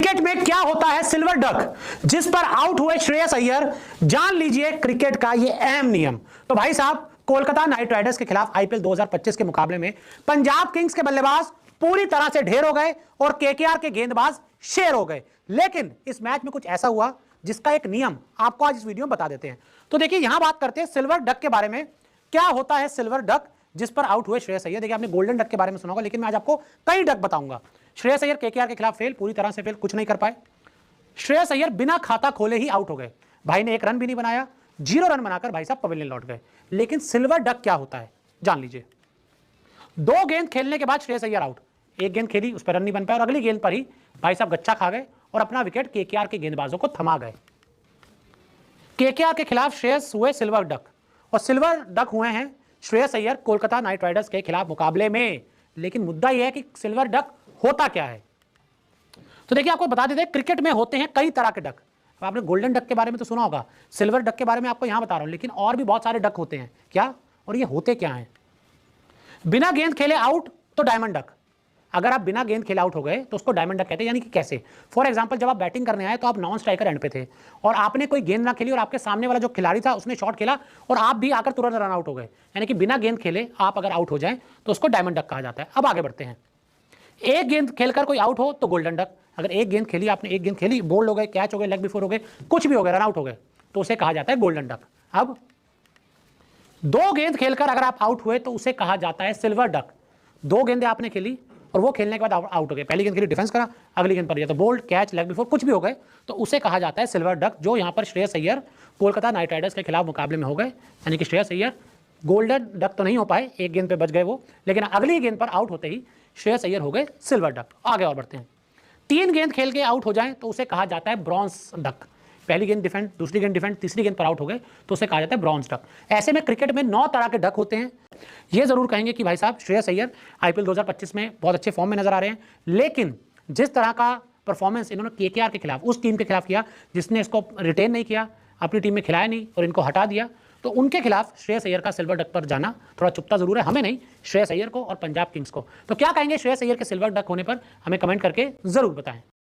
Cricket में क्या होता है सिल्वर डक, जिस पर आउट हुए श्रेयस अय्यर? जान लीजिए क्रिकेट का ये अहम नियम। तो भाई साहब, कोलकाता नाइट राइडर्स के खिलाफ आईपीएल 2025 के मुकाबले में पंजाब किंग्स के बल्लेबाज पूरी तरह से ढेर हो गए और केकेआर के गेंदबाज शेर हो गए। लेकिन इस मैच में कुछ ऐसा हुआ जिसका एक नियम आपको आज इस वीडियो में बता देते हैं। तो देखिए, यहां बात करते हैं सिल्वर डक के बारे में। क्या होता है सिल्वर डक जिस पर आउट हुए श्रेयस अय्यर? देखिए, आपने गोल्डन डक के बारे में सुना होगा, लेकिन मैं आज आपको कई डक बताऊंगा। श्रेयस अय्यर केकेआर के खिलाफ फेल, पूरी तरह से फेल, कुछ नहीं कर पाए। श्रेयस अय्यर बिना खाता खोले ही आउट हो गए। भाई ने एक रन भी नहीं बनाया, 0 रन बनाकर भाई साहब पवेलियन लौट गए। लेकिन सिल्वर डक क्या होता है जान लीजिए। 2 गेंद खेलने के बाद श्रेयस अय्यर आउट, 1 गेंद खेली, उस पर रन नहीं बन पाया और अगली गेंद पर ही भाई साहब गच्चा खा गए और अपना विकेट केकेआर के गेंदबाजों को थमा गए। केकेआर के खिलाफ श्रेयस हुए सिल्वर डक और सिल्वर डक हुए हैं श्रेयस अय्यर कोलकाता नाइट राइडर्स के खिलाफ मुकाबले में। लेकिन मुद्दा यह है कि सिल्वर डक होता क्या है। तो देखिए, आपको बता देते हैं, क्रिकेट में होते हैं कई तरह के डक। आपने गोल्डन डक के बारे में तो सुना होगा, सिल्वर डक के बारे में आपको यहां बता रहा हूं, लेकिन और भी बहुत सारे डक होते हैं। क्या और ये होते क्या हैं? बिना गेंद खेले आउट तो डायमंड डक। अगर आप बिना गेंद खेले आउट हो गए तो उसको डायमंड डक कहते हैं। यानी कि कैसे? फॉर एग्जांपल, जब आप बैटिंग करने आए तो आप नॉन स्ट्राइकर एंड पे थे और आपने कोई गेंद ना खेली और आपके सामने वाला जो खिलाड़ी था उसने शॉट खेला और आप भी आकर तुरंत रन आउट हो गए। यानी कि बिना गेंद खेले आप अगर आउट हो जाएं तो उसको डायमंड डक कहा जाता है। अब आगे बढ़ते हैं। 1 गेंद खेलकर कोई आउट हो तो गोल्डन डक। अगर 1 गेंद खेली, आपने 1 गेंद खेली, बोल्ड हो गए, कैच हो गए, लेग बिफोर हो गए, कुछ भी हो गए, रन आउट हो गए, तो उसे कहा जाता है गोल्डन डक। अब 2 गेंद खेलकर अगर आप आउट हुए तो उसे कहा जाता है सिल्वर डक। 2 गेंदें आपने खेली और वो खेलने के बाद आउट हो गए। पहली गेंद खेली, डिफेंस करा, अगली गेंद पर या तो बोल्ड, कैच, लेग बिफोर, कुछ भी हो गए, तो उसे कहा जाता है सिल्वर डक। जो यहां पर श्रेयस अय्यर कोलकाता नाइट राइडर्स के खिलाफ मुकाबले में हो गए। यानी कि श्रेयस अय्यर गोल्डन डक तो नहीं हो पाए, 1 गेंद पे बच गए वो, लेकिन अगली गेंद पर आउट होते ही श्रेयस अय्यर हो गए सिल्वर डक। आगे और बढ़ते हैं। 3 गेंद खेल के आउट हो जाएं तो उसे कहा जाता है ब्रॉन्ज डक। पहली गेंद डिफेंड, दूसरी गेंद डिफेंड, तीसरी गेंद पर आउट हो गए तो उसे कहा जाता है ब्रॉन्ज डक। ऐसे में क्रिकेट में 9 तरह के डक होते हैं। ये जरूर कहेंगे कि भाई साहब श्रेयस अय्यर आईपीएल 2025 में बहुत अच्छे फॉर्म में नजर आ रहे हैं, लेकिन जिस तरह का परफॉर्मेंस इन्होंने केकेआर के खिलाफ, उस टीम के खिलाफ किया जिसने इसको रिटेन नहीं किया, अपनी टीम में खिलाया नहीं और इनको हटा दिया, तो उनके खिलाफ श्रेयस अय्यर का सिल्वर डक पर जाना थोड़ा चुपता जरूर है। हमें नहीं, श्रेयस अय्यर को और पंजाब किंग्स को। तो क्या कहेंगे श्रेयस अय्यर के सिल्वर डक होने पर? हमें कमेंट करके जरूर बताएं।